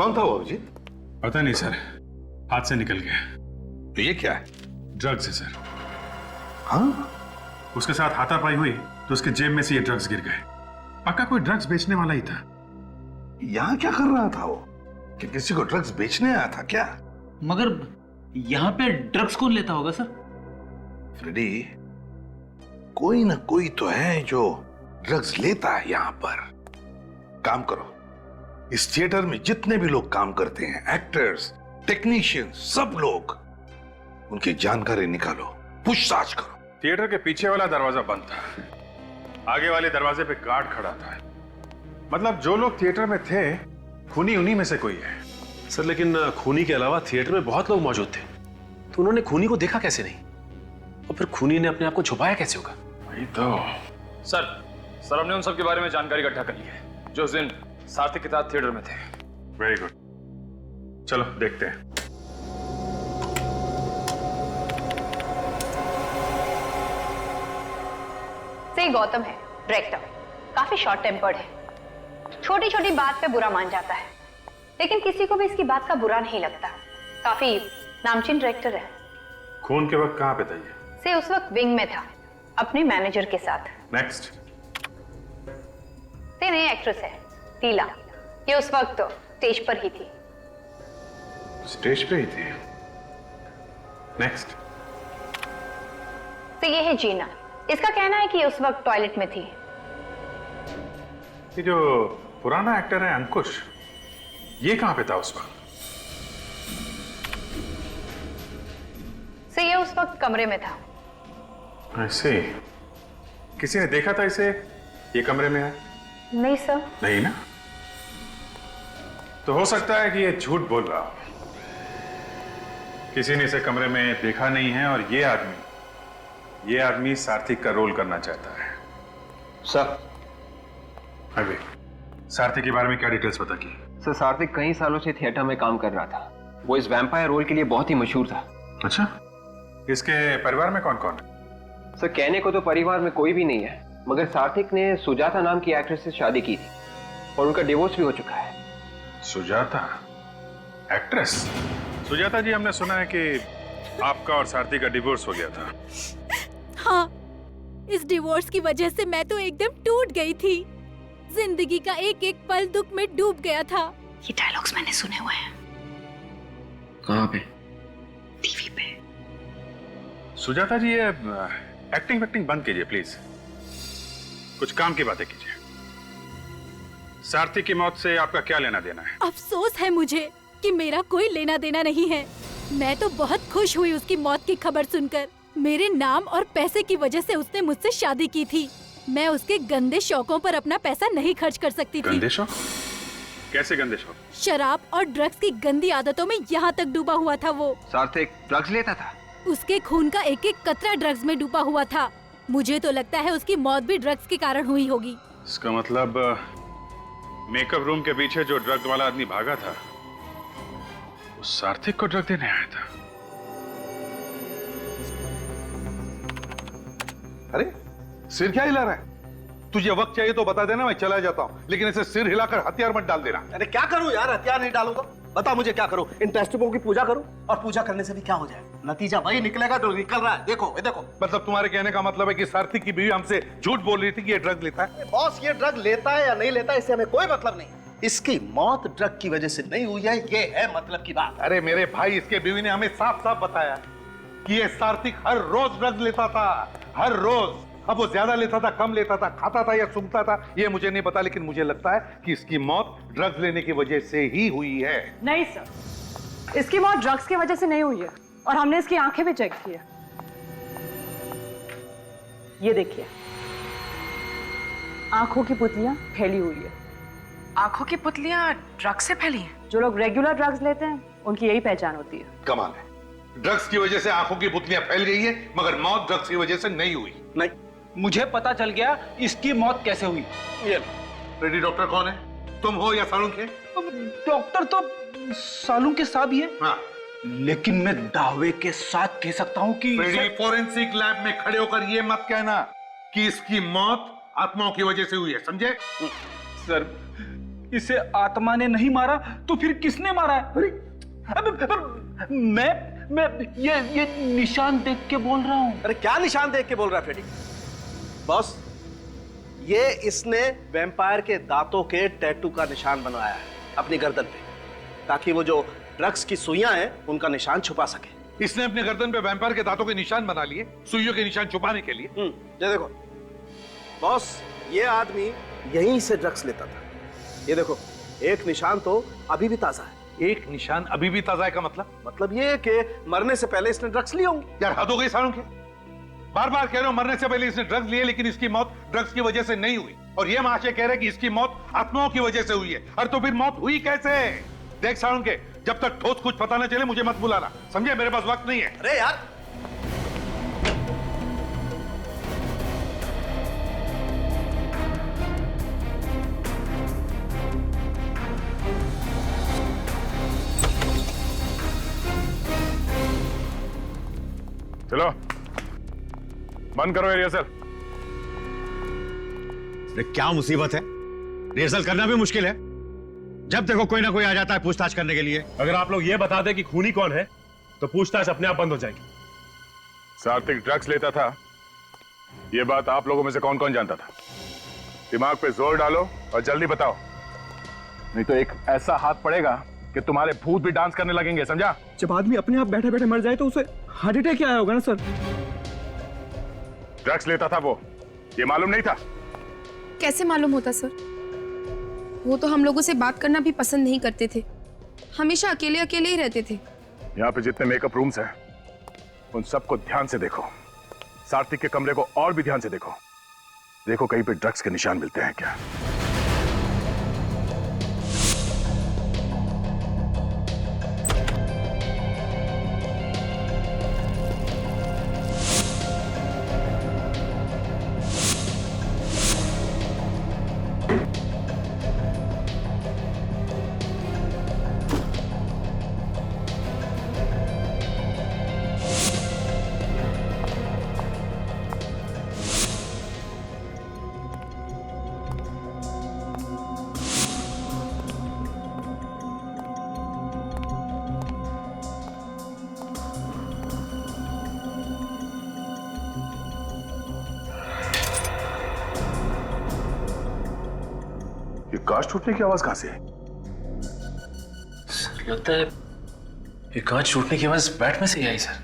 कौन था वो अभिजीत? पता नहीं सर, हाथ से निकल गया। तो ये क्या है? ड्रग्स है सर। हाँ? उसके साथ हाथापाई हुई तो उसके जेब में से ये ड्रग्स गिर गए। पक्का कोई ड्रग्स बेचने वाला ही था। यहाँ क्या कर रहा था वो? कि किसी को ड्रग्स बेचने आया था क्या? मगर यहाँ पे ड्रग्स कौन लेता होगा सर? फ्रेडी, कोई ना कोई तो है जो ड्रग्स लेता है यहाँ पर। काम करो, इस थिएटर में जितने भी लोग काम करते हैं, एक्टर्स, टेक्नीशियंस, सब लोग, उनकी जानकारी निकालो, पूछताछ करो। थिएटर के पीछे वाला दरवाजा बंद था, आगे वाले दरवाजे पे गार्ड खड़ा था। मतलब जो लोग थिएटर में थे, खूनी उन्हीं में से कोई है। सर लेकिन खूनी के अलावा थिएटर में बहुत लोग मौजूद थे, तो उन्होंने खूनी को देखा कैसे नहीं? और फिर खूनी ने अपने आप को छुपाया कैसे होगा? वही तो। सर हमने उन सब के बारे में जानकारी इकट्ठा कर ली है जो उस दिन सार्थक के साथ थिएटर में थे। वेरी गुड, चलो देखते हैं। से गौतम है डायरेक्टर, काफी शॉर्ट टेम्पर्ड है, छोटी छोटी बात पे बुरा मान जाता है, लेकिन किसी को भी इसकी बात का बुरा नहीं लगता। काफी नामचीन डायरेक्टर है। खून के वक्त कहाँ पे था ये? से उस वक्त विंग में था अपने मैनेजर के साथ। नेक्स्ट। से नई एक्ट्रेस है टीला, ये उस वक्त तो स्टेज पर ही थी। स्टेज पे ही थी। नेक्स्ट। से ये है जीना, इसका कहना है कि उस वक्त टॉयलेट में थी। ये जो पुराना एक्टर है अंकुश, ये कहाँ पे था उस वक्त? से ये उस वक्त कमरे में था। ऐसे किसी ने देखा था इसे ये कमरे में है? नहीं सर। नहीं ना? तो हो सकता है कि ये झूठ बोल रहा हो। किसी ने इसे कमरे में देखा नहीं है और ये आदमी सार्थक का रोल करना चाहता है। सर, अभी सार्थक के बारे में क्या डिटेल्स पता की? सर सार्थक कई सालों से थिएटर में काम कर रहा था। वो इस वैम्पायर रोल के लिए बहुत ही मशहूर था। अच्छा, इसके परिवार में कौन कौन है? सर कहने को तो परिवार में कोई भी नहीं है, मगर सार्थक ने सुजाता नाम की एक्ट्रेस से शादी की थी और उनका डिवोर्स भी हो चुका है। सुजाता एक्ट्रेस? सुजाता जी, हमने सुना है कि आपका और सार्थक का डिवोर्स हो गया था। हाँ, इस डिवोर्स की वजह से मैं तो एकदम टूट गई थी। जिंदगी का एक एक पल दुख में डूब गया था। ये डायलॉग्स मैंने सुने हुए हैं। कहाँ पे? टीवी पे। सुजाता जी, ये एक्टिंग बंद कीजिए प्लीज, कुछ काम की बातें कीजिए। सार्थक की मौत से आपका क्या लेना देना है? अफसोस है मुझे कि मेरा कोई लेना देना नहीं है। मैं तो बहुत खुश हुई उसकी मौत की खबर सुनकर। मेरे नाम और पैसे की वजह से उसने मुझसे शादी की थी। मैं उसके गंदे शौकों पर अपना पैसा नहीं खर्च कर सकती थी। गंदे शौक? कैसे गंदे शौक? शराब और ड्रग्स की गंदी आदतों में यहाँ तक डूबा हुआ था वो। सार्थक ड्रग्स लेता था? उसके खून का एक एक कतरा ड्रग्स में डूबा हुआ था। मुझे तो लगता है उसकी मौत भी ड्रग्स के कारण हुई होगी। इसका मतलब मेकअप रूम के पीछे जो ड्रग वाला आदमी भागा था, वो सार्थक को ड्रग देने आया था। अरे सिर क्या हिला रहा है? तुझे वक्त चाहिए तो बता देना, मैं चला जाता हूँ, लेकिन इसे सिर हिलाकर हथियार मत डाल देना। अरे क्या करूं यार, हथियार नहीं डालूंगा। बता मुझे क्या करूं? इन टेस्टबुकों की पूजा करूं? और पूजा करने से भी क्या हो जाएगा? नतीजा वही निकलेगा जो निकल रहा है। देखो ये देखो। मतलब तुम्हारे कहने का मतलब है कि सार्थक की बीवी हमसे झूठ बोल रही थी कि ये ड्रग लेता है? बॉस, ये ड्रग लेता है या नहीं लेता है इससे हमें कोई मतलब नहीं। इसकी मौत ड्रग की वजह से नहीं हुई है, ये है मतलब की बात। अरे मेरे भाई, इसके बीवी ने हमें साफ साफ बताया कि ये सार्थक हर रोज ड्रग लेता था, हर रोज। अब वो ज्यादा लेता था, कम लेता था, खाता था या सूंघता था, ये मुझे नहीं पता, लेकिन मुझे लगता है कि इसकी मौत ड्रग्स लेने की वजह से ही हुई है। नहीं सर, इसकी मौत ड्रग्स की वजह से नहीं हुई है और हमने इसकी आंखें भी चेक की है। ये देखिए, आंखों की पुतलियां फैली हुई है। आंखों की पुतलियां ड्रग्स से फैली हैं? जो लोग रेगुलर ड्रग्स लेते हैं उनकी यही पहचान होती है। कमाल है, ड्रग्स की वजह से आंखों की पुतलियां फैल गई है, मगर मौत ड्रग्स की वजह से नहीं हुई। नहीं, मुझे पता चल गया इसकी मौत कैसे हुई। ये रेडी डॉक्टर कौन है? तुम हो या सालून के? डॉक्टर तो सालून के साहब ही है। हाँ, लेकिन मैं दावे के साथ कह सकता हूं कि फोरेंसिक लैब में खड़े होकर ये मत कहना कि इसकी मौत आत्माओं की वजह से हुई है, समझे? सर, इसे आत्मा ने नहीं मारा तो फिर किसने मारा है? मैं ये निशान देख के बोल रहा हूं। अरे क्या निशान देख के बोल रहा है फ्रेडी? बॉस, ये इसने वैम्पायर के दांतों के टैटू का निशान बनवाया है अपनी गर्दन पे, ताकि वो जो ड्रग्स की सुइयां हैं उनका निशान छुपा सके। इसने अपने गर्दन पे वैम्पायर के दांतों के निशान बना लिए सुइयों के निशान छुपाने के लिए। ये देखो बॉस, ये आदमी यहीं से ड्रग्स लेता था। ये देखो, एक निशान तो अभी भी ताजा है। एक निशान अभी भी ताजा है का मतलब ये कि मरने से पहले इसने ड्रग्स लिए होंगे। यार हद हो गई सालों की। बार बार कह रहे हो मरने से पहले इसने ड्रग्स लिए, लेकिन इसकी मौत ड्रग्स की वजह से नहीं हुई। और ये महाशय कह रहे कि इसकी मौत आत्माओं की वजह से हुई है। और तो फिर मौत हुई कैसे? देख सालों के, जब तक ठोस कुछ पता न चले मुझे मत बुलाना, समझे? मेरे पास वक्त नहीं है। अरे यार, चलो बंद करो ये रिहर्सल। क्या मुसीबत है? रिहर्सल करना भी मुश्किल है। जब देखो कोई ना कोई आ जाता है पूछताछ करने के लिए। अगर आप लोग ये बता दें कि खूनी कौन है तो पूछताछ अपने आप बंद हो जाएगी। सात्विक ड्रग्स लेता था, ये बात आप लोगों में से कौन कौन जानता था? दिमाग पे जोर डालो और जल्दी बताओ, नहीं तो एक ऐसा हाथ पड़ेगा कि तुम्हारे भूत भी डांस करने लगेंगे, समझा? जब आदमी अपने आप बैठे बैठे मर जाए तो उसे हार्ट अटैक क्या आया होगा ना सर? ड्रग्स लेता था वो, ये मालूम नहीं था? कैसे मालूम होता सर? वो तो हम लोगों से बात करना भी पसंद नहीं करते थे, हमेशा अकेले अकेले ही रहते थे। यहाँ पे जितने मेकअप रूम्स हैं उन सबको ध्यान से देखो। सात्विक के कमरे को और भी ध्यान से देखो। देखो कहीं पे ड्रग्स के निशान मिलते हैं क्या। ये कांच टूटने की आवाज कहां से है? लगता है ये कांच टूटने की आवाज बैट में से ही आई सर।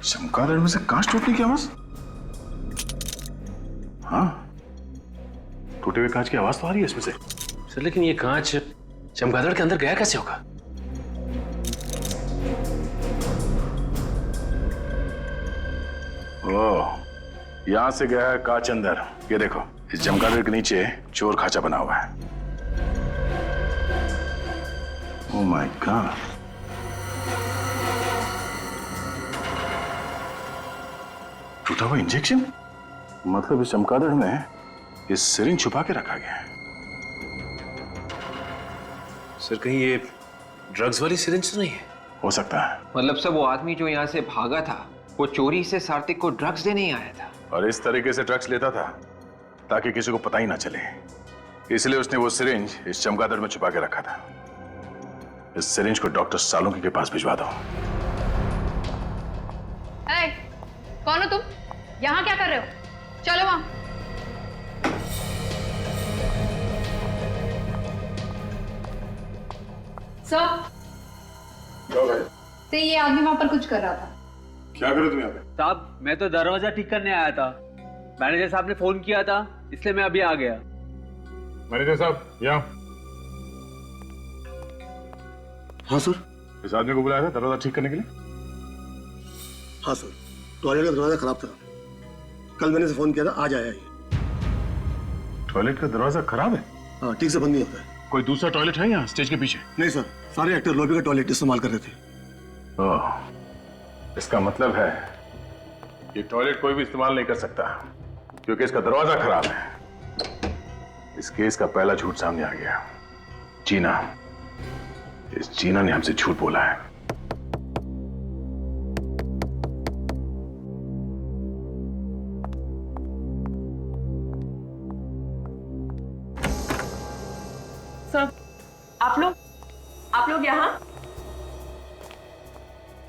चमगादड़ में से कांच टूटने की आवाज? हाँ, टूटे हुए कांच की आवाज तो आ रही है इसमें से। सर लेकिन ये कांच चमगादड़ के अंदर गया कैसे होगा? ओह, यहां से गया है कांच अंदर। ये देखो, इस चमगादड़ के नीचे चोर खाचा बना हुआ है। ओह माय गॉड, टूटा हुआ इंजेक्शन। मतलब इस चमगादड़ में ये सिरिंज छुपा के रखा गया है। सर कहीं ये ड्रग्स वाली सिरिंज तो नहीं है? हो सकता है। मतलब सब वो आदमी जो यहाँ से भागा था वो चोरी से सात्विक को ड्रग्स देने ही आया था, और इस तरीके से ड्रग्स लेता था ताकि किसी को पता ही ना चले। इसलिए उसने वो सिरिंज इस चमगादड़ में छुपा के रखा था। इस सिरिंज को डॉक्टर सालुंकी के पास भिजवा दो। ए, कौन हो तुम? यहाँ क्या कर रहे हो? चलो वहां। सर, तो ये आदमी वहां पर कुछ कर रहा था। क्या करो तुम यहाँ पे? साहब मैं तो दरवाजा ठीक करने आया था, मैनेजर साहब ने फोन किया था इसलिए मैं अभी आ गया। मैनेजर साहब यहाँ। हाँ सर। इस आदमी को बुलाया था दरवाजा ठीक करने के लिए? हाँ सर, टॉयलेट का दरवाजा खराब था, कल मैंने से फोन किया था, आज आया ये। टॉयलेट का दरवाजा खराब है? हाँ, ठीक से बंद नहीं होता है। कोई दूसरा टॉयलेट है यहाँ स्टेज के पीछे? नहीं सर, सारे एक्टर लॉबी का टॉयलेट इस्तेमाल कर रहे थे। ओह, इसका मतलब है ये टॉयलेट कोई भी इस्तेमाल नहीं कर सकता क्योंकि इसका दरवाजा खराब है। इस केस का पहला झूठ सामने आ गया। जीना, इस जीना ने हमसे झूठ बोला है। आप लोग यहाँ?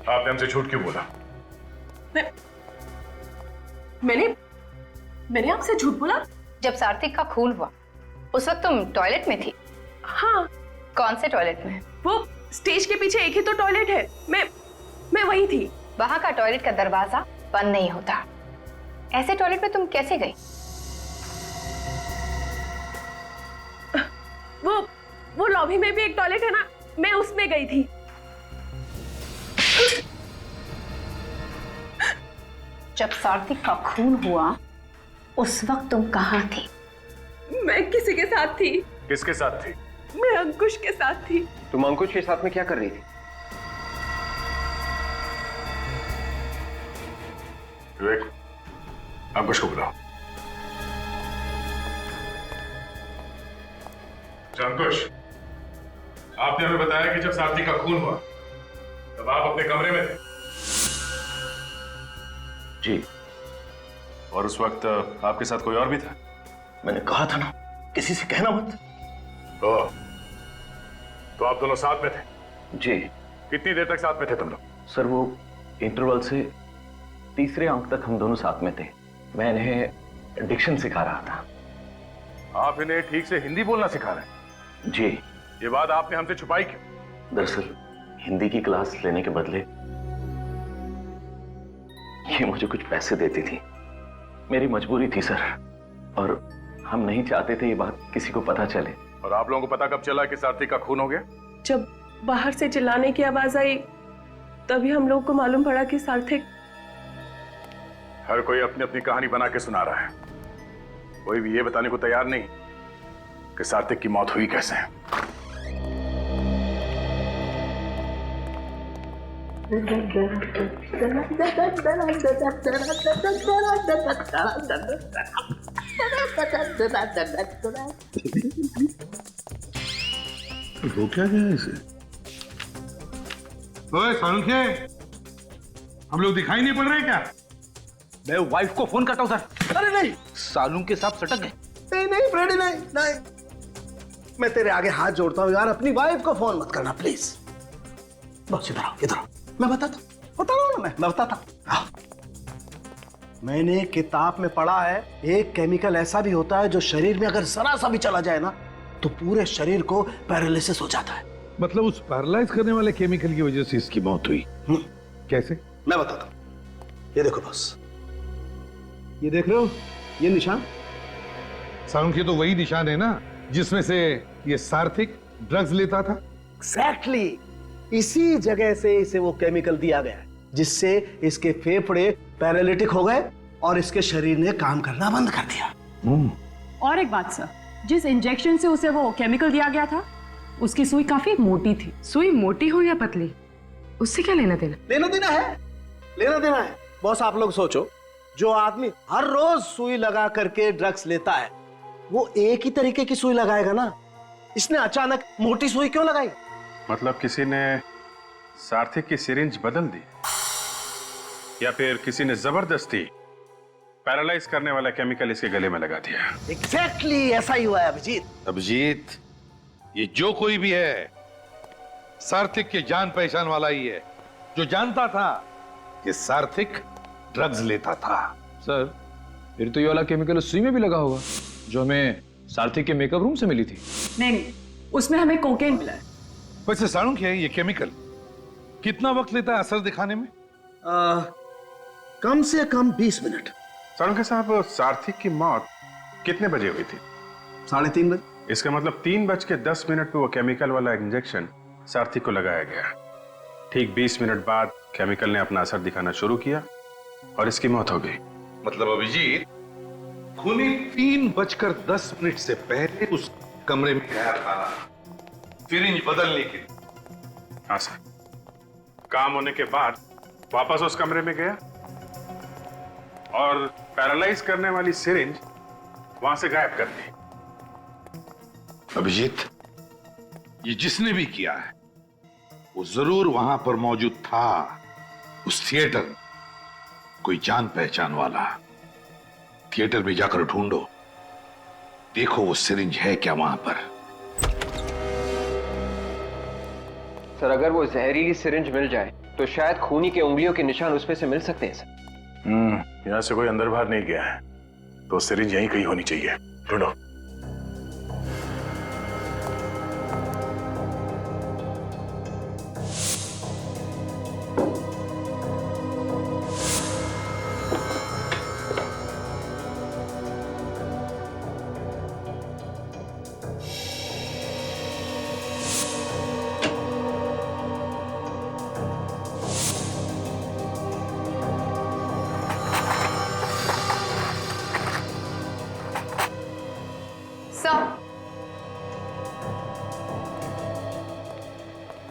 आपने हमसे झूठ क्यों बोला? मैंने आपसे झूठ बोला? जब सार्थक का खून हुआ उस वक्त तुम टॉयलेट में थी? हाँ। कौन से टॉयलेट में? वो स्टेज के पीछे एक ही तो टॉयलेट है, मैं वही थी। वहां का टॉयलेट का दरवाजा बंद नहीं होता, ऐसे टॉयलेट में तुम कैसे गई? वो लॉबी में भी एक टॉयलेट है ना, मैं उसमें गई थी। जब सार्थक का खून हुआ उस वक्त तुम कहाँ थी? मैं किसी के साथ थी। किसके साथ थी? मैं अंकुश के साथ थी। तुम अंकुश के साथ में क्या कर रही थी? विवेक, अंकुश को बुलाओ। अंकुश, आपने हमें बताया कि जब सार्थक का खून हुआ तब आप अपने कमरे में थे। जी। और उस वक्त आपके साथ कोई और भी था? मैंने कहा था ना, किसी से कहना मत। तो आप दोनों साथ में थे? जी। कितनी देर तक साथ में थे तुम लोग? सर वो इंटरवल से तीसरे अंक तक हम दोनों साथ में थे। मैं इन्हें डिक्शन सिखा रहा था। आप इन्हें ठीक से हिंदी बोलना सिखा रहे हैं? जी। ये बात आपने हमसे छुपाई क्यों? दरअसल हिंदी की क्लास लेने के बदले ये मुझे कुछ पैसे देती थी। मेरी मजबूरी थी सर, और हम नहीं चाहते थे ये बात किसी को पता चले। और आप लोगों को पता कब चला कि सार्थक का खून हो गया? जब बाहर से चिल्लाने की आवाज आई तभी हम लोग को मालूम पड़ा कि सार्थक। हर कोई अपनी अपनी कहानी बना के सुना रहा है, कोई भी ये बताने को तैयार नहीं कि सार्थक की मौत हुई कैसे। हो क्या गया इसे? ओए सालुंखे, हम लोग दिखाई नहीं पड़ रहे क्या? मैं वाइफ को फोन करता हूं सर। अरे नहीं, सालुंखे साहब सटक गए। नहीं फ्रेडी, नहीं। मैं तेरे आगे हाथ जोड़ता हूं यार, अपनी वाइफ को फोन मत करना प्लीज। बस इधर आओ, इधर आओ। मैं बता रहा हूं ना, मैं बताता हूं। मैंने किताब में पढ़ा है, एक केमिकल ऐसा भी होता है जो शरीर में अगर जरा सा भी चला जाए ना तो पूरे शरीर को पैरालिसिस हो जाता है। मतलब उस पैरालाइज करने वाले केमिकल की वजह से इसकी मौत हुई? कैसे? मैं बताता हूं। ये देखो बस, ये देख रहे हो ये निशान? सालुंखे तो वही निशान है ना जिसमें से ये सार्थक ड्रग्स लेता था? एग्जैक्टली इसी जगह से इसे वो केमिकल दिया गया है जिससे इसके फेफड़े पैरालिटिक हो गए और इसके शरीर ने काम करना बंद कर दिया। और एक बात सर, जिस इंजेक्शन से उसे वो केमिकल दिया गया था उसकी सुई काफी मोटी थी। सुई मोटी हो या पतली, उससे क्या लेना देना? लेना देना है, लेना देना है। बॉस आप लोग सोचो, जो आदमी हर रोज सुई लगा करके ड्रग्स लेता है वो एक ही तरीके की सुई लगाएगा ना। इसने अचानक मोटी सुई क्यों लगाई? मतलब किसी ने सार्थक की सिरिंज बदल दी, या फिर किसी ने जबरदस्ती पैरालाइज करने वाला केमिकल इसके गले में लगा दिया। एग्जैक्टली ऐसा ही हुआ है अभिजीत। अभिजीत, ये जो कोई भी है सार्थक के जान पहचान वाला ही है, जो जानता था कि सार्थक ड्रग्स लेता था। सर फिर तो ये वाला केमिकल उस सुई में भी लगा होगा जो हमें सार्थक के मेकअप रूम से मिली थी। नहीं, उसमें हमें कोकेन मिला है। वैसे सालुंखे, ये केमिकल कितना वक्त लेता है असर दिखाने में? कम से कम 20 मिनट। सालुंखे साहब, सार्थक की मौत कितने बजे हुई थी? 3:30 बजे। इसका मतलब 3:10 पे वो केमिकल वाला इंजेक्शन सार्थक को लगाया गया। ठीक 20 मिनट बाद केमिकल ने अपना असर दिखाना शुरू किया और इसकी मौत हो गई। मतलब अभिजीत, खूनी 3:10 से पहले उस कमरे में गया था सिरिंज बदलने के लिए। हाँ सर, काम होने के बाद वापस उस कमरे में गया और पैरालाइज करने वाली सिरिंज वहां से गायब कर दी। अभिजीत, ये जिसने भी किया है वो जरूर वहां पर मौजूद था, उस थिएटर में। कोई जान पहचान वाला। थिएटर में जाकर ढूंढो, देखो वो सिरिंज है क्या वहां पर। सर अगर वो जहरीली सिरिंज मिल जाए तो शायद खूनी के उंगलियों के निशान उसमें से मिल सकते हैं सर। यहाँ से कोई अंदर बाहर नहीं गया है, तो सिरिंज यहीं कहीं होनी चाहिए। ढूंढो।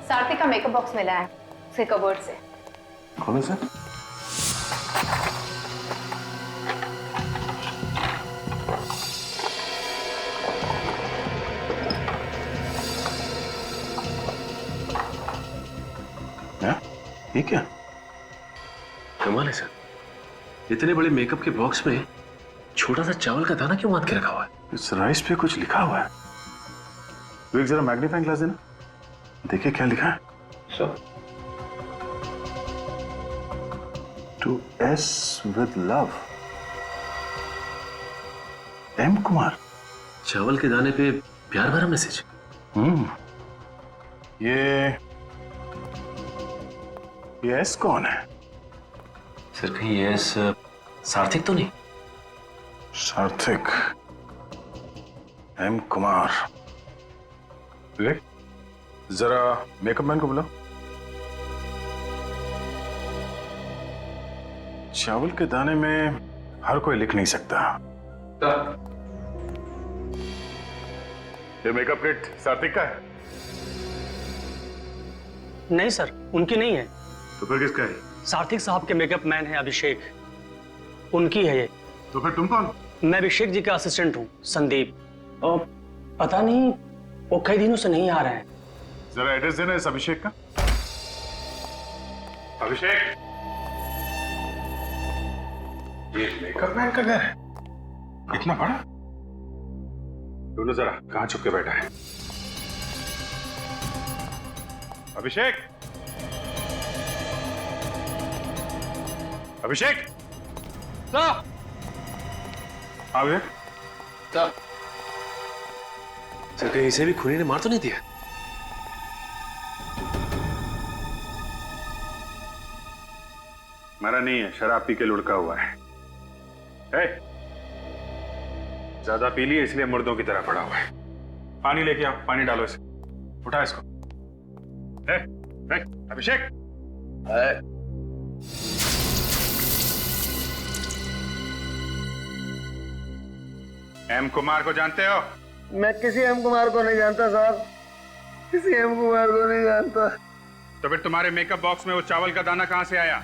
सारथी का मेकअप बॉक्स मिला है उसके कबर्ड से। खोलो सर। ये क्या? कमाल है सर, इतने बड़े मेकअप के बॉक्स में छोटा सा चावल का दाना क्यों बांध के रखा हुआ है? इस राइस पे कुछ लिखा हुआ है। तो एक जरा मैग्नीफाइंग ग्लास देना, देखिए क्या लिखा है। Sir to S with love, M Kumar. चावल के दाने पे प्यार भरा मैसेज। ये एस कौन है? सर कहीं ये एस सार्थक तो नहीं? सार्थक, एम कुमार। विवेक, जरा मेकअप मैन को बुलाओ। चावल के दाने में हर कोई लिख नहीं सकता। ये मेकअप किट सार्थक का है? नहीं सर, उनकी नहीं है। तो फिर किसका है? सार्थक साहब के मेकअप मैन है अभिषेक, उनकी है ये। तो फिर तुम कौन? मैं अभिषेक जी का असिस्टेंट हूँ, संदीप। और पता नहीं वो कई दिनों से नहीं आ रहे हैं। जरा एड्रेस देना इस अभिषेक का। अभिषेक, ये मेकअप मैन का घर है? इतना बड़ा? दोनों जरा कहां छुप के बैठा है? अभिषेक, अभिषेक, आ गए? सर कहीं इसे भी खूनी ने मार तो नहीं दिया? मरा नहीं है, शराब पी के लुढ़का हुआ है। ज्यादा पी लिए इसलिए मुर्दों की तरह पड़ा हुआ है। पानी लेके आओ, पानी डालो इसे, उठा इसको। अभिषेक, एम कुमार को जानते हो? मैं किसी एम कुमार को नहीं जानता साहब, किसी एम कुमार को नहीं जानता। तो फिर तुम्हारे मेकअप बॉक्स में वो चावल का दाना कहां से आया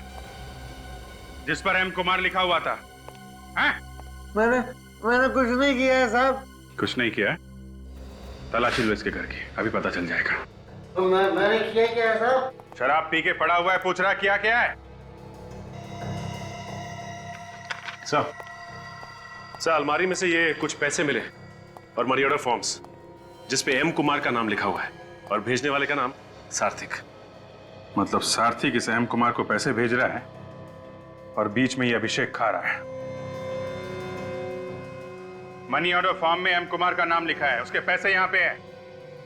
जिस पर एम कुमार लिखा हुआ था? हैं? मैंने कुछ नहीं किया है साहब। कुछ नहीं किया? तलाशी लो इसके घर की, अभी पता चल जाएगा। मैंने किया क्या है साहब? शराब पी के पड़ा हुआ है, पूछ रहा किया क्या है? सर अलमारी में से ये कुछ पैसे मिले और मनी ऑर्डर फॉर्म्स जिस पे एम कुमार का नाम लिखा हुआ है और भेजने वाले का नाम सार्थक। मतलब सार्थक इस एम कुमार को पैसे भेज रहा है और बीच में ये अभिषेक खा रहा है। मनी ऑर्डर फॉर्म में एम कुमार का नाम लिखा है, उसके पैसे यहाँ पे है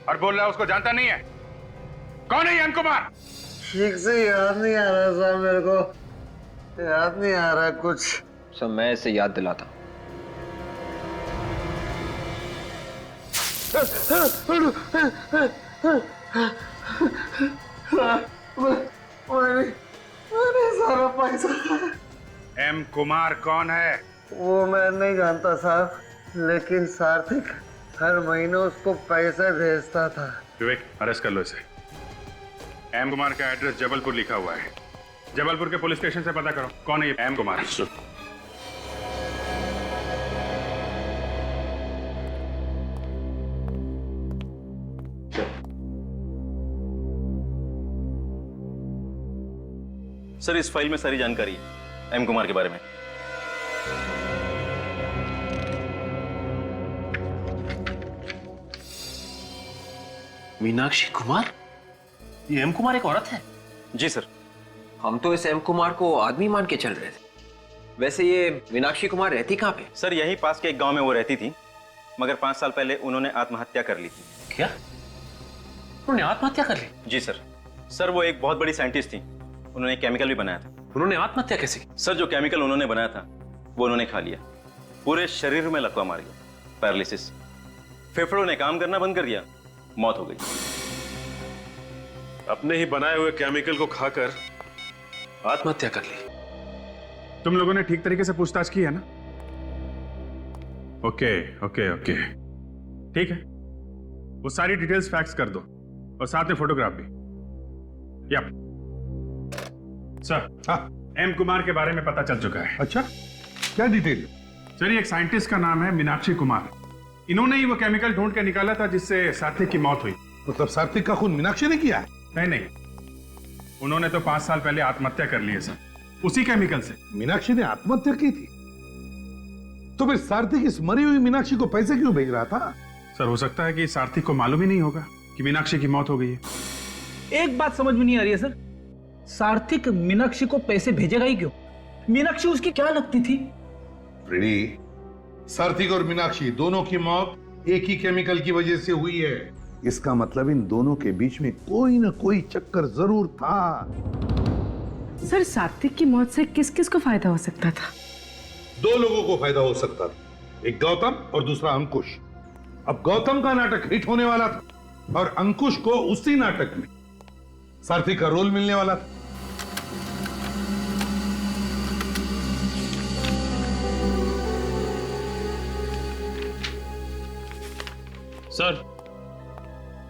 और बोल रहा है उसको जानता नहीं है। कौन है ये एम कुमार? ठीक से याद नहीं आ रहा साहब, मेरे को याद नहीं आ रहा कुछ। सर मैं इसे याद दिलाता हूँ। मैंने सारा पैसा। एम कुमार कौन है? वो मैं नहीं जानता साहब, लेकिन सार्थक हर महीने उसको पैसे भेजता था। विवेक, अरेस्ट कर लो इसे। एम कुमार का एड्रेस जबलपुर लिखा हुआ है, जबलपुर के पुलिस स्टेशन से पता करो कौन है ये एम कुमार। सर इस फाइल में सारी जानकारी है एम कुमार के बारे में। मीनाक्षी कुमार? ये एम कुमार एक औरत है? जी सर। हम तो इस एम कुमार को आदमी मान के चल रहे थे। वैसे ये मीनाक्षी कुमार रहती कहाँ पे? सर यहीं पास के एक गांव में वो रहती थी, मगर 5 साल पहले उन्होंने आत्महत्या कर ली थी। क्या? उन्होंने आत्महत्या कर ली? जी सर। सर वो एक बहुत बड़ी साइंटिस्ट थी, उन्होंने केमिकल भी बनाया था। उन्होंने आत्महत्या कैसे की? सर जो केमिकल उन्होंने बनाया था वो उन्होंने खा लिया, पूरे शरीर में लकवा मार गया, पैरालिसिस, फेफड़ों ने काम करना बंद कर दिया, मौत हो गई। अपने ही बनाए हुए केमिकल को खाकर आत्महत्या कर ली। तुम लोगों ने ठीक तरीके से पूछताछ की है ना? ओके ओके ओके, ठीक है। वो सारी डिटेल्स फैक्स कर दो और साथ में फोटोग्राफ भी। यप सर, एम कुमार के बारे में पता चल चुका है। अच्छा, क्या डिटेल? सर एक साइंटिस्ट का नाम है मीनाक्षी कुमार। इन्होंने ही वो केमिकल ढूंढ के निकाला था जिससे सात्विक की मौत हुई। मतलब सात्विक का खून मीनाक्षी ने किया है? नहीं, उन्होंने तो 5 साल पहले आत्महत्या कर ली है सर, उसी केमिकल से। मीनाक्षी ने आत्महत्या की थी? तो फिर सात्विक इस मरी हुई मीनाक्षी को पैसे क्यों भेज रहा था? सर हो सकता है कि सात्विक को मालूम ही नहीं होगा कि मीनाक्षी की मौत हो गई है। एक बात समझ में नहीं आ रही है सर, सात्विक मीनाक्षी को पैसे भेजेगा ही क्यों? मीनाक्षी उसकी क्या लगती थी? फ्रेडी, सात्विक और मीनाक्षी दोनों की मौत एक ही केमिकल की वजह से हुई है। इसका मतलब इन दोनों के बीच में कोई ना कोई चक्कर जरूर था। सर सात्विक की मौत से किस किस को फायदा हो सकता था? 2 लोगों को फायदा हो सकता था, एक गौतम और दूसरा अंकुश। अब गौतम का नाटक हिट होने वाला था और अंकुश को उसी नाटक में सात्विक का रोल मिलने वाला था।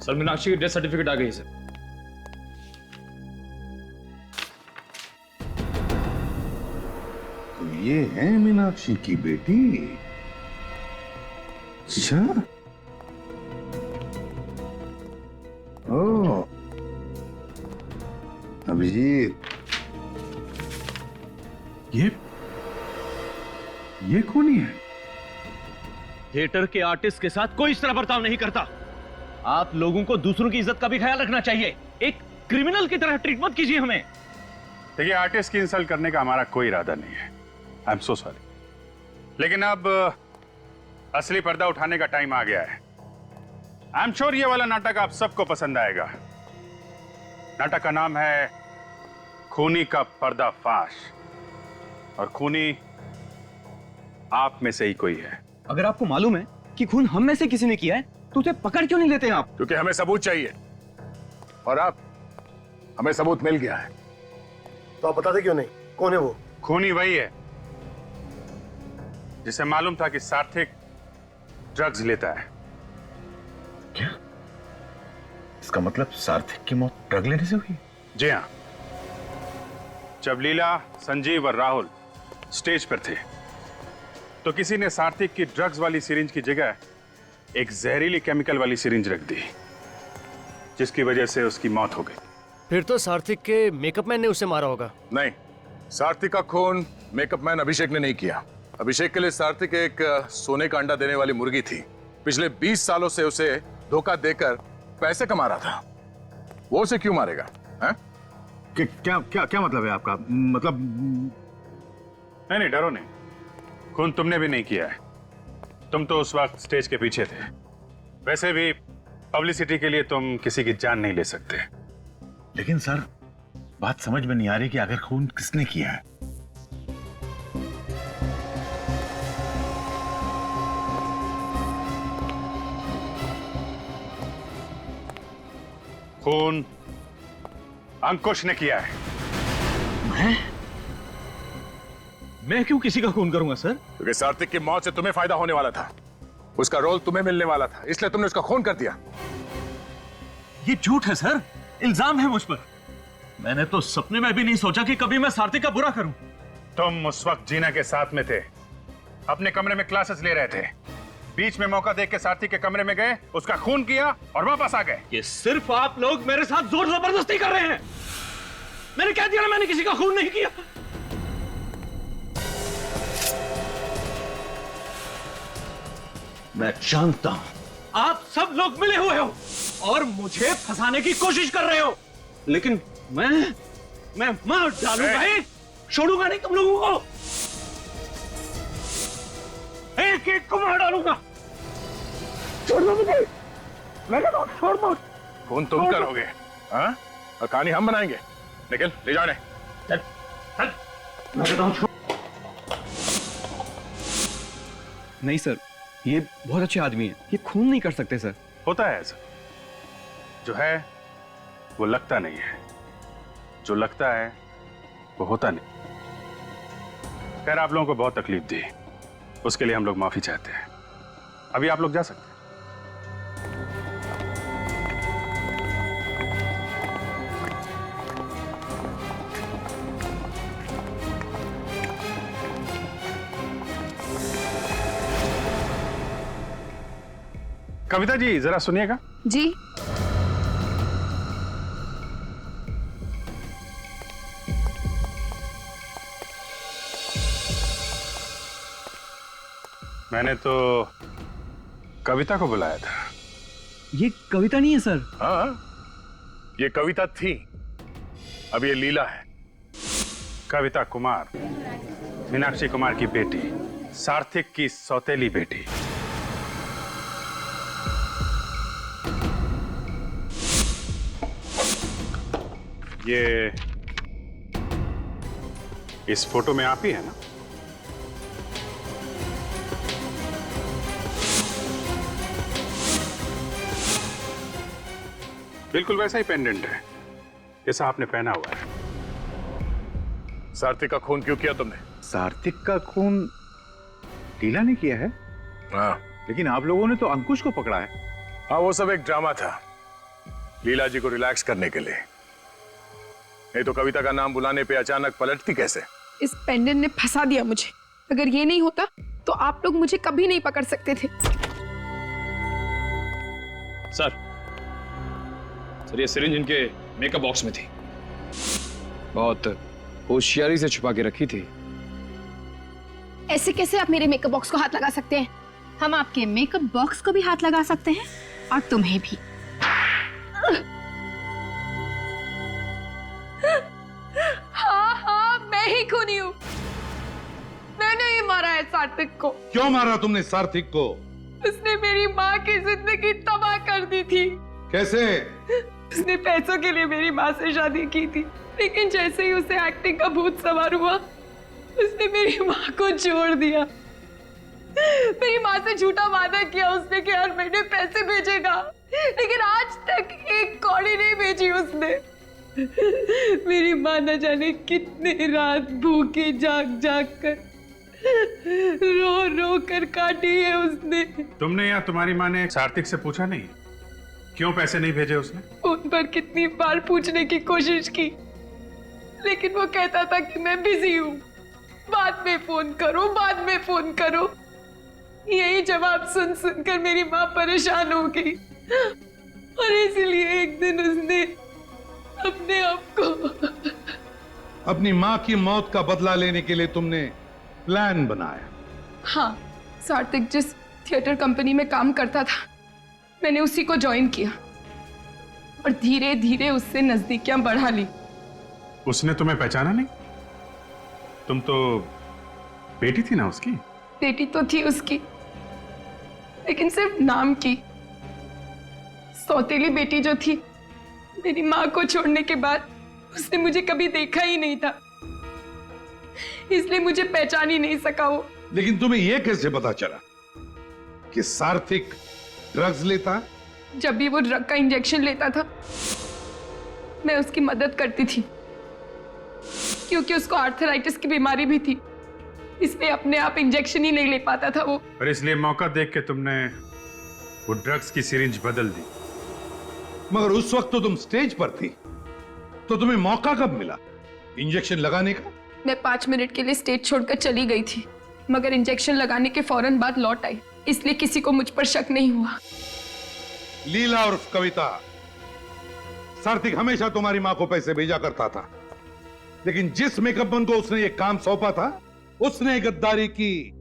सर मीनाक्षी की डेथ सर्टिफिकेट आ गई सर। तो ये है मीनाक्षी की बेटी? अच्छा, ओ अभिजीत, ये कौन है? थिएटर के आर्टिस्ट के साथ कोई इस तरह बर्ताव नहीं करता। आप लोगों को दूसरों की इज्जत का भी ख्याल रखना चाहिए। एक क्रिमिनल की तरह ट्रीट मत कीजिए हमें। देखिए, आर्टिस्ट की इंसल्ट करने का हमारा कोई इरादा नहीं है। I am so sorry. लेकिन अब असली पर्दा उठाने का टाइम आ गया है। आई एम श्योर ये वाला नाटक आप सबको पसंद आएगा। नाटक का नाम है खूनी का पर्दाफाश, और खूनी आप में से ही कोई है। अगर आपको मालूम है कि खून हम में से किसी ने किया है तो उसे पकड़ क्यों नहीं लेते हैं आप? क्योंकि हमें सबूत चाहिए, और अब हमें सबूत मिल गया है। तो आप बताते क्यों नहीं? कौन है वो? खूनी वही है जिसे मालूम था कि सात्विक ड्रग्स लेता है। क्या? इसका मतलब सात्विक की मौत ड्रग लेने से हुई? जी हाँ। जब लीला, संजीव और राहुल स्टेज पर थे तो किसी ने सात्विक की ड्रग्स वाली सिरिंज की जगह एक जहरीली केमिकल वाली सिरिंज रख दी, जिसकी वजह से उसकी मौत हो गई। फिर तो सात्विक के मेकअप मैन ने उसे मारा होगा। नहीं, सात्विक का खून मेकअप मैन अभिषेक ने नहीं किया। अभिषेक के लिए सात्विक एक सोने का अंडा देने वाली मुर्गी थी। पिछले 20 सालों से उसे धोखा देकर पैसे कमा रहा था। वो उसे क्यों मारेगा? हैं? क्या मतलब है आपका? मतलब नहीं, डरो नहीं। खून तुमने भी नहीं किया है। तुम तो उस वक्त स्टेज के पीछे थे। वैसे भी पब्लिसिटी के लिए तुम किसी की जान नहीं ले सकते। लेकिन सर, बात समझ में नहीं आ रही कि आखिर खून किसने किया है। खून अंकुश ने किया है। मैं क्यों किसी का खून करूंगा सर? क्योंकि सात्विक की मौत से तुम्हें फायदा होने वाला था, उसका रोल तुम्हें मिलने वाला था, इसलिए तुमने उसका खून कर दिया। ये झूठ है सर, इल्जाम है मुझ पर। मैंने तो सपने में भी नहीं सोचा कि कभी मैं सात्विक का बुरा करूं। तुम उस वक्त जीना के साथ में थे, अपने कमरे में क्लासेस ले रहे थे। बीच में मौका देख के सात्विक के कमरे में गए, उसका खून किया और वापस आ गए। ये सिर्फ आप लोग मेरे साथ जोर जबरदस्ती कर रहे हैं। मैंने कह दिया ना, मैंने किसी का खून नहीं किया। मैं जानता हूं आप सब लोग मिले हुए हो और मुझे फंसाने की कोशिश कर रहे हो। लेकिन मैं मार डालूंगा, छोड़ूंगा नहीं तुम लोगों को, एक एक को मार डालूंगा। छोड़ दो मुझे, मैं कहता हूं छोड़ दो। खून तुम करोगे, हाँ? और कहानी हम बनाएंगे। निकल, ले जाने। नहीं सर, ये बहुत अच्छे आदमी है, ये खून नहीं कर सकते सर। होता है ऐसा, जो है वो लगता नहीं है, जो लगता है वो होता नहीं। खैर, आप लोगों को बहुत तकलीफ दी, उसके लिए हम लोग माफी चाहते हैं। अभी आप लोग जा सकते हैं। कविता जी, जरा सुनिएगा। जी। मैंने तो कविता को बुलाया था। ये कविता नहीं है सर। हाँ, ये कविता थी, अब ये लीला है। कविता कुमार, मीनाक्षी कुमार की बेटी, सार्थिक की सौतेली बेटी। ये इस फोटो में आप ही है ना? बिल्कुल वैसा ही पेंडेंट है जैसा आपने पहना हुआ है। सार्थिक का खून क्यों किया तुमने? सार्थिक का खून लीला ने किया है। हाँ, लेकिन आप लोगों ने तो अंकुश को पकड़ा है। हाँ, वो सब एक ड्रामा था, लीला जी को रिलैक्स करने के लिए। नहीं तो कविता का नाम बुलाने पे अचानक पलटती कैसे? इस पेंडेंट ने फंसा दिया मुझे। अगर ये नहीं होता तो आप लोग मुझे कभी नहीं पकड़ सकते थे। सर, ये सिरिंज इनके मेकअप बॉक्स में थी, बहुत होशियारी से छुपा के रखी थी। ऐसे कैसे आप मेरे मेकअप बॉक्स को हाथ लगा सकते हैं? हम आपके मेकअप बॉक्स को भी हाथ लगा सकते हैं और तुम्हें भी। हाँ, मैं ही खूनी हूँ। मैंने ही मारा है सार्थिक को। क्यों मारा तुमने सार्थिक को? उसने मेरी माँ की जिंदगी तबाह कर दी थी। कैसे? उसने पैसों के लिए मेरी माँ से शादी की थी, लेकिन जैसे ही उसे एक्टिंग का भूत सवार हुआ, उसने मेरी माँ को छोड़ दिया। मेरी माँ से झूठा वादा किया उसने कि हर महीने पैसे भेजेगा, लेकिन आज तक एक कौड़ी नहीं भेजी उसने। मेरी माँ न जाने कितने रात भूखी जाग जाग कर रो रो कर काटी है उसने। तुमने या तुम्हारी माँ ने सार्थिक से पूछा नहीं क्यों पैसे नहीं भेजे उसने? उन पर कितनी बार पूछने की कोशिश की, लेकिन वो कहता था कि मैं बिजी हूँ, बाद में फोन करो, बाद में फोन करो। यही जवाब सुन सुनकर मेरी माँ परेशान हो गई और इसलिए एक दिन उसने अपने आप को अपनी माँ की मौत का बदला लेने के लिए तुमने प्लान बनाया? हाँ, सार्थिक जिस थिएटर कंपनी में काम करता था, मैंने उसी को ज्वाइन किया और धीरे धीरे उससे नजदीकियां बढ़ा ली। उसने तुम्हें पहचाना नहीं? तुम तो बेटी थी ना उसकी? बेटी तो थी उसकी, लेकिन सिर्फ नाम की। सौतेली बेटी जो थी, मेरी माँ को छोड़ने के बाद उसने मुझे कभी देखा ही नहीं था, इसलिए मुझे पहचान ही नहीं सका वो। लेकिन तुम्हें यह कैसे पता चला कि सार्थिक ड्रग्स लेता है? जब भी वो ड्रग का इंजेक्शन लेता था, मैं उसकी मदद करती थी, क्योंकि उसको आर्थराइटिस की बीमारी भी थी, इसलिए अपने आप इंजेक्शन ही नहीं ले पाता था वो। और इसलिए मौका देख के तुमने वो ड्रग्स की सिरिंज बदल दी। मगर उस वक्त तो तुम स्टेज पर थी, तो तुम्हें मौका कब मिला इंजेक्शन लगाने का? मैं 5 मिनट के लिए स्टेज छोड़कर चली गई थी, मगर इंजेक्शन लगाने के फौरन बाद लौट आई, इसलिए किसी को मुझ पर शक नहीं हुआ। लीला और कविता, सार्थिक हमेशा तुम्हारी मां को पैसे भेजा करता था, लेकिन जिस मेकअप मैन को उसने ये काम सौंपा था, उसने गद्दारी की,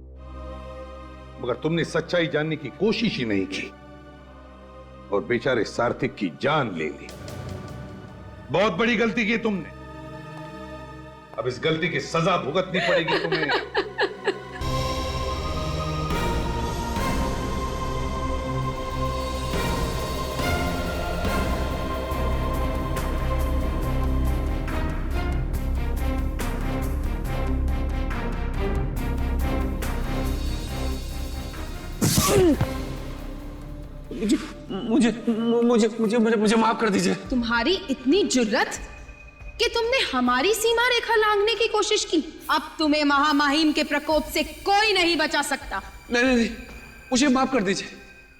मगर तुमने सच्चाई जानने की कोशिश ही नहीं की और बेचारे सार्थिक की जान ले ली। बहुत बड़ी गलती की तुमने। अब इस गलती की सजा भुगतनी पड़ेगी तुम्हें। मुझे मुझे मुझे मुझे मुझे माफ कर दीजिए। तुम्हारी इतनी जुर्रत कि तुमने हमारी सीमा रेखा लांघने की कोशिश की। अब तुम्हें महामहिम के प्रकोप से कोई नहीं बचा सकता। नहीं नहीं नहीं, मुझे माफ कर दीजिए।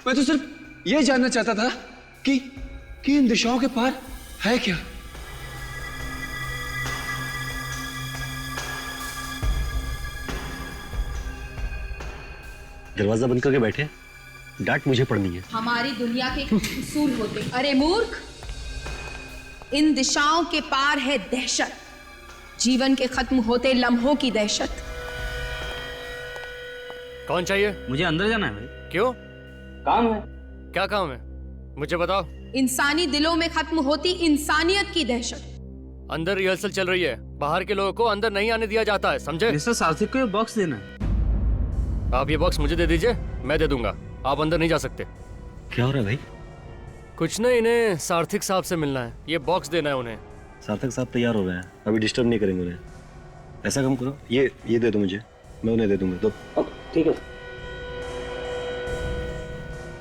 मैं तो सिर्फ ये जानना चाहता था कि इन दिशाओं के पार है क्या। दरवाजा बंद करके बैठे, डांट मुझे पड़नी है। हमारी दुनिया के उसूल होते। अरे मूर्ख, इन दिशाओं के पार है दहशत, जीवन के खत्म होते लम्हों की दहशत। कौन चाहिए? मुझे अंदर जाना है भाई। क्यों? काम है। क्या काम है? मुझे बताओ। इंसानी दिलों में खत्म होती इंसानियत की दहशत। अंदर रिहर्सल चल रही है, बाहर के लोगों को अंदर नहीं आने दिया जाता है, समझे? मिस्टर सार्थिक को ये बॉक्स देना है। आप ये बॉक्स मुझे दे दीजिए, मैं दे दूंगा। आप अंदर नहीं जा सकते। क्या हो रहा है भाई? कुछ नहीं, इन्हें सार्थिक साहब से मिलना है, ये बॉक्स देना है उन्हें। सार्थक साहब तैयार हो रहे हैं, अभी डिस्टर्ब नहीं करेंगे उन्हें। ऐसा काम करो, ये दे दो मुझे, मैं उन्हें दे दूंगा। तो ठीक है।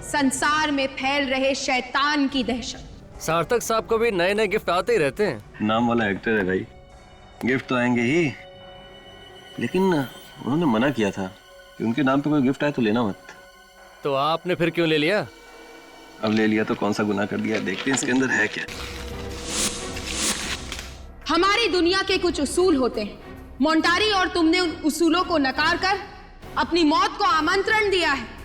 संसार में फैल रहे शैतान की दहशत। सार्थक साहब को भी नए नए गिफ्ट आते ही रहते हैं। नाम वाला एक्टर है भाई, गिफ्ट तो आएंगे ही, लेकिन उन्होंने मना किया था कि उनके नाम पे कोई गिफ्ट आए तो लेना मत। तो आपने फिर क्यों ले लिया? अब ले लिया तो कौन सा गुनाह कर दिया, देखते हैं इसके अंदर है क्या। हमारी दुनिया के कुछ उसूल होते हैं, मोंटारी, और तुमने उन उसूलों को नकार कर अपनी मौत को आमंत्रण दिया है।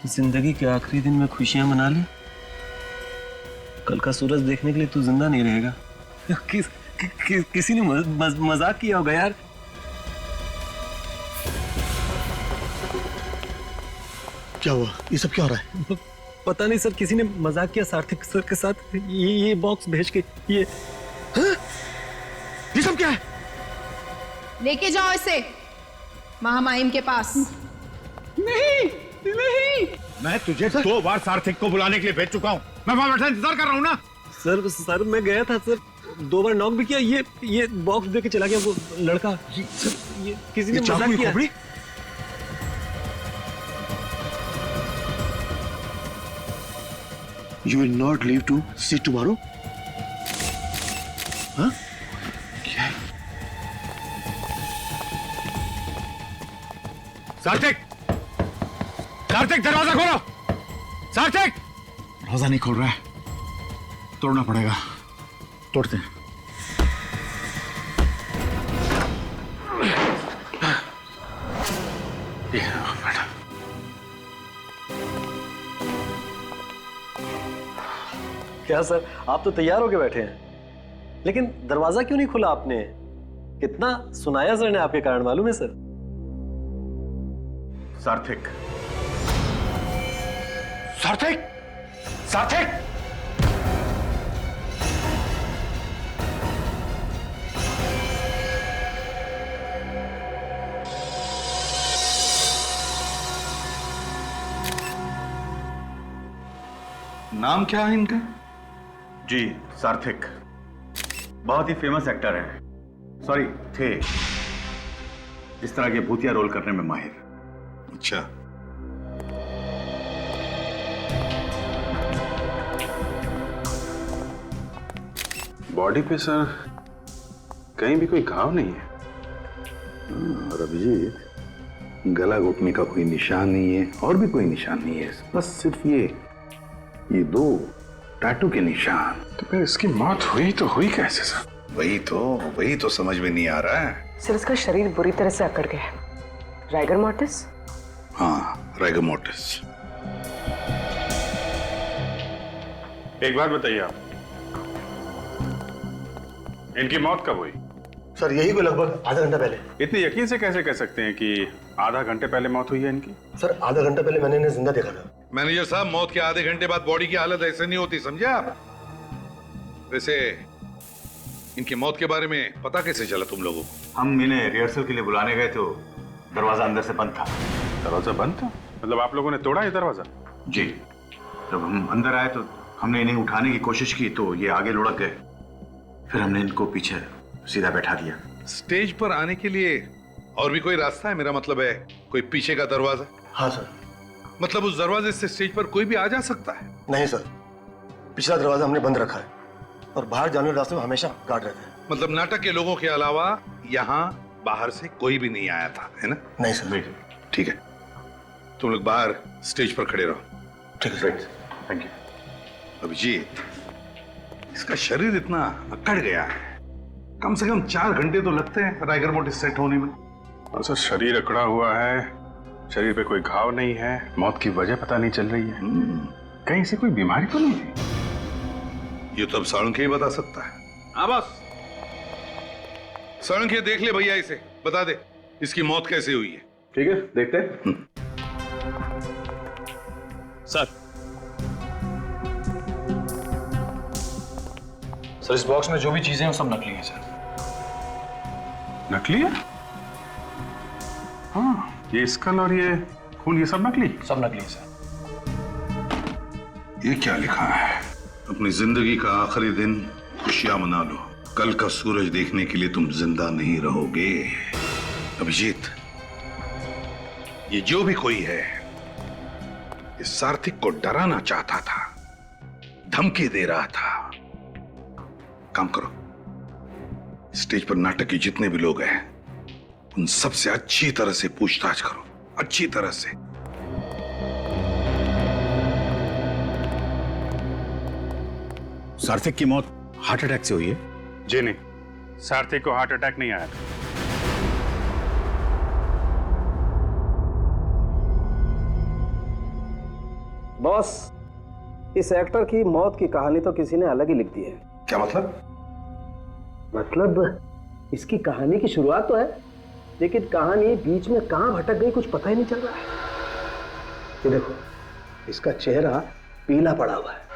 जिंदगी के आखिरी दिन में खुशियां मना ली, कल का सूरज देखने के लिए तू जिंदा नहीं रहेगा। किसी ने मजाक किया होगा यार। क्या हुआ? ये सब क्या हो रहा है? पता नहीं सर, किसी ने मजाक किया सार्थक सर के साथ। ये बॉक्स भेज के ये सब क्या है? लेके जाओ इसे महामहिम के पास। नहीं नहीं, मैं तुझे 2 बार सार्थक को बुलाने के लिए भेज चुका हूँ। मैं वहां बैठा इंतजार कर रहा हूँ ना। सर मैं गया था सर, 2 बार नॉक भी किया, ये बॉक्स दे के चला गया वो लड़का। सर ये किसी ने मजाक किया। You will not leave to see tomorrow? हाँ? क्या? सार्थक! सार्थक, दरवाजा खोलो! सार्थक! दरवाजा नहीं खोल रहा है, तोड़ना पड़ेगा। तोड़ते हैं। क्या सर, आप तो तैयार होके बैठे हैं, लेकिन दरवाजा क्यों नहीं खुला आपने? कितना सुनाया सर ने आपके कारण, मालूम है सर? सार्थक! सार्थक! सार्थक! नाम क्या है इनका? जी, सार्थक। बहुत ही फेमस एक्टर हैं। सॉरी, थे। इस तरह के भूतिया रोल करने में माहिर। अच्छा। बॉडी पे सर कहीं भी कोई घाव नहीं है। और अभिजीत, गला घुटने का कोई निशान नहीं है, और भी कोई निशान नहीं है, बस सिर्फ ये 2 टैटू के निशान। तो फिर इसकी मौत हुई तो हुई कैसे सर? वही तो समझ में नहीं आ रहा है। सर इसका शरीर बुरी तरह से अकड़ गया है। Rigor mortis? हाँ, राइगर मोर्टिस। एक बात बताइए आप, इनकी मौत कब हुई? सर यही को लगभग आधा घंटा पहले। इतने यकीन से कैसे कह सकते हैं कि आधा घंटे पहले मौत हुई है इनकी? सर आधा घंटा पहले मैंने इन्हें जिंदा देखा था। मैनेजर साहब, मौत के आधे घंटे बाद बॉडी की हालत ऐसे नहीं होती, समझे आप? वैसे इनकी मौत के बारे में पता कैसे चला तुम लोगों को? हम इन्हें रिहर्सल के लिए बुलाने गए तो दरवाजा अंदर से बंद था। दरवाजा बंद था? मतलब आप लोगों ने तोड़ा ये दरवाजा? जी, जब हम अंदर आए तो हमने इन्हें उठाने की कोशिश की तो ये आगे लुढ़क गए, फिर हमने इनको पीछे सीधा बैठा दिया। स्टेज पर आने के लिए और भी कोई रास्ता है? मेरा मतलब है कोई पीछे का दरवाजा? हाँ सर। मतलब उस दरवाजे से स्टेज पर कोई भी आ जा सकता है? नहीं सर, पिछला दरवाजा हमने बंद रखा है और बाहर जाने वाले रास्ते में हमेशा गार्ड रहते हैं। मतलब नाटक के लोगों के अलावा यहाँ बाहर से कोई भी नहीं आया था, है ना? नहीं सर। ठीक है, तुम लोग बाहर स्टेज पर खड़े रहो। ठीक है। Thank you. अभिजीत, इसका शरीर इतना अकड़ गया है, कम से कम 4 घंटे तो लगते हैं राइगर मोटिव सेट होने में। और सर शरीर अकड़ा हुआ है, शरीर पे कोई घाव नहीं है, मौत की वजह पता नहीं चल रही है, कहीं से कोई बीमारी तो नहीं है? ये तो अब साळुंखे ही बता सकता है। हाँ बस, साळुंखे देख ले भैया, इसे बता दे इसकी मौत कैसे हुई है। ठीक है, देखते हैं। सर इस बॉक्स में जो भी चीजें हैं वो सब नकली हैं सर। नकली है? हाँ, ये स्कल और ये खून, ये सब नकली? सब नकली है सर। ये क्या लिखा है? अपनी जिंदगी का आखिरी दिन खुशियां मना लो, कल का सूरज देखने के लिए तुम जिंदा नहीं रहोगे। अभिजीत, ये जो भी कोई है, इस सार्थिक को डराना चाहता था, धमकी दे रहा था। काम करो, स्टेज पर नाटक के जितने भी लोग हैं उन सबसे अच्छी तरह से पूछताछ करो, अच्छी तरह से। सार्थिक की मौत हार्ट अटैक से हुई है? जी नहीं, सार्थिक को हार्ट अटैक नहीं आया था। बॉस, इस एक्टर की मौत की कहानी तो किसी ने अलग ही लिख दी है। क्या मतलब? मतलब इसकी कहानी की शुरुआत तो है, लेकिन कहानी बीच में कहां भटक गई कुछ पता ही नहीं चल रहा है। ये देखो, इसका चेहरा पीला पड़ा हुआ है।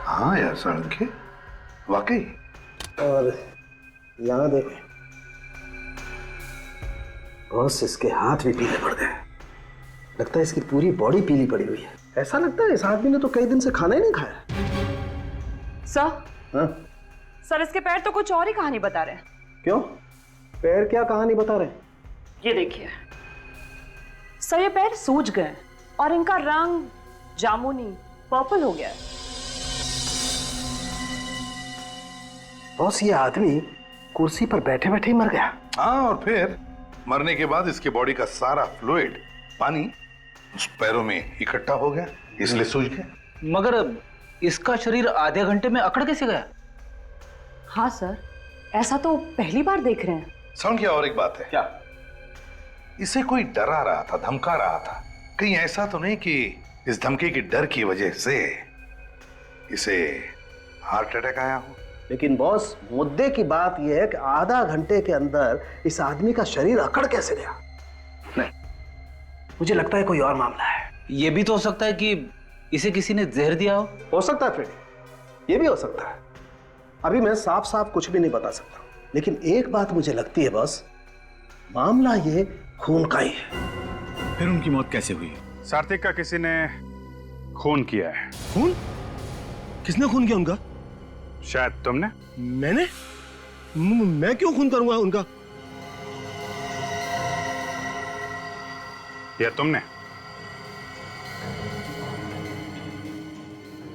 हाँ यार साळुंखे, वाकई। और यहां देखें बॉस, इसके हाथ भी पीले पड़ गए। लगता है इसकी पूरी बॉडी पीली पड़ी हुई है। ऐसा लगता है इस आदमी ने तो कई दिन से खाना ही नहीं खाया। सर, हाँ? सर इसके पैर तो कुछ और ही कहानी बता रहे हैं। क्यों? पैर क्या कहानी बता रहे हैं? ये देखिए सर, ये पैर सूज गए और इनका रंग जामुनी पर्पल हो गया है। बॉस, ये आदमी कुर्सी पर बैठे बैठे ही मर गया। हाँ, और फिर मरने के बाद इसकी बॉडी का सारा फ्लूइड, पानी उस पैरों में इकट्ठा हो गया, इसलिए सूज गया। मगर इसका शरीर आधे घंटे में अकड़ कैसे गया? हाँ सर, ऐसा तो पहली बार देख रहे हैं। समझ गया। और एक बात है। क्या? इसे कोई डरा रहा था, धमका रहा था। कहीं ऐसा तो नहीं कि इस धमकी के डर की वजह से इसे हार्ट अटैक आया हो? लेकिन बॉस, मुद्दे की बात यह है कि आधा घंटे के अंदर इस आदमी का शरीर अकड़ कैसे गया? नहीं, मुझे लगता है कोई और मामला है। यह भी तो हो सकता है कि इसे किसी ने जहर दिया हो सकता है फ्रेडी, ये भी हो सकता है। अभी मैं साफ साफ कुछ भी नहीं बता सकता, लेकिन एक बात मुझे लगती है बॉस, मामला ये खून का ही है। फिर उनकी मौत कैसे हुई? सार्थिक का किसी ने खून किया है। खून? किसने खून किया उनका? शायद तुमने। मैंने? मैं क्यों खून करूंगा उनका? या तुमने?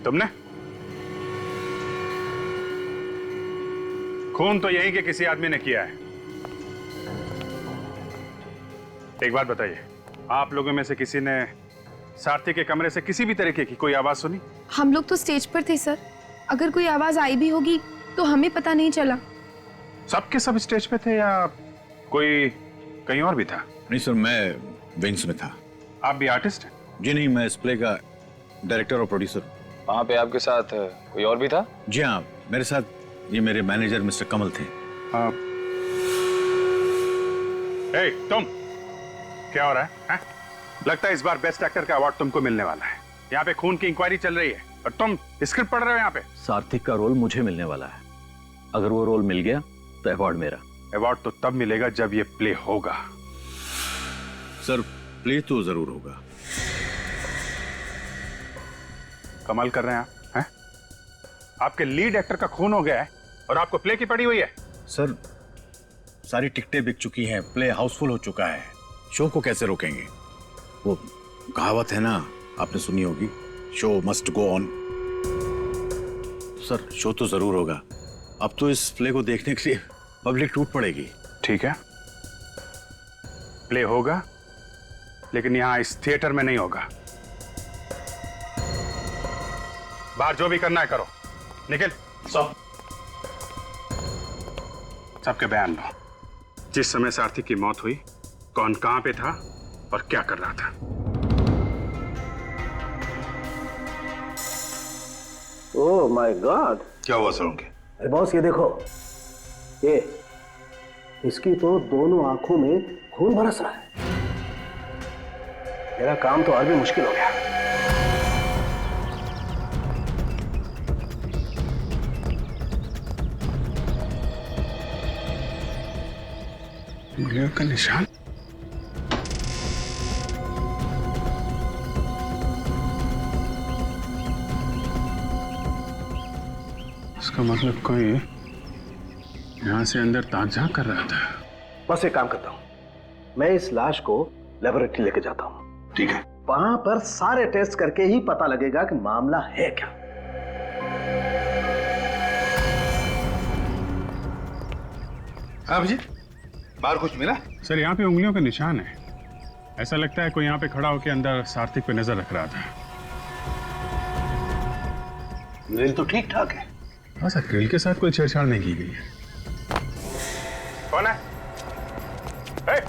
तुमने? खून तो यही के किसी आदमी ने किया है। एक बात बताइए, आप लोगों में से किसी ने सारथी के कमरे से किसी भी तरीके की कोई आवाज सुनी? हम लोग तो स्टेज पर थे सर, अगर कोई आवाज आई भी होगी तो हमें पता नहीं चला। सबके सब स्टेज पे थे या कोई कहीं और भी था? नहीं सर, मैं विंग्स में था। आप भी आर्टिस्ट हैं? जी नहीं, मैं इस प्ले का डायरेक्टर और प्रोड्यूसर। वहां पे आपके साथ कोई और भी था? जी हाँ, मेरे साथ ये मेरे मैनेजर मिस्टर कमल थे। ए, तुम क्या हो रहा है? लगता है इस बार बेस्ट एक्टर का अवार्ड तुमको मिलने वाला है। यहाँ पे खून की इंक्वायरी चल रही है और तुम स्क्रिप्ट पढ़ रहे हो यहाँ पे। सार्थिक का रोल मुझे मिलने वाला है। अगर वो रोल मिल गया तो अवार्ड मेरा। अवार्ड तो तब मिलेगा जब ये प्ले होगा। सर, प्ले तो जरूर होगा। कमाल कर रहे हैं आप, हैं? आपके लीड एक्टर का खून हो गया है और आपको प्ले की पड़ी हुई है। सर, सारी टिकटें बिक चुकी हैं, प्ले हाउसफुल हो चुका है, शो को कैसे रोकेंगे? वो कहावत है ना, आपने सुनी होगी, show must go on. Sir, show तो जरूर होगा। अब तो इस प्ले को देखने के लिए पब्लिक टूट पड़ेगी। ठीक है, प्ले होगा, लेकिन यहां इस थिएटर में नहीं होगा। बाहर जो भी करना है करो। निखिल, सबके बयान लो। जिस समय सारथी की मौत हुई, कौन कहां पे था और क्या कर रहा था? ओह माय गॉड, क्या हुआ सरोंगे? अरे बॉस, ये देखो, ये इसकी तो दोनों आंखों में खून बरस रहा है। मेरा काम तो और भी मुश्किल हो गया। उंगलियों का निशान। इसका मतलब कोई यहां से अंदर ताक झांक कर रहा था। बस एक काम करता हूं, मैं इस लाश को लेबोरेटरी लेके जाता हूं। ठीक है। वहां पर सारे टेस्ट करके ही पता लगेगा कि मामला है क्या। हाँ जी, बाहर कुछ मिला? सर, यहाँ पे उंगलियों का निशान है। ऐसा लगता है कोई यहाँ पे खड़ा होकर अंदर सार्थिक पे नजर रख रहा था। ग्रिल तो ठीक ठाक है। हाँ सर, ग्रिल के साथ कोई छेड़छाड़ नहीं की गई है। कौन है? ए!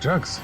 ड्रग्स।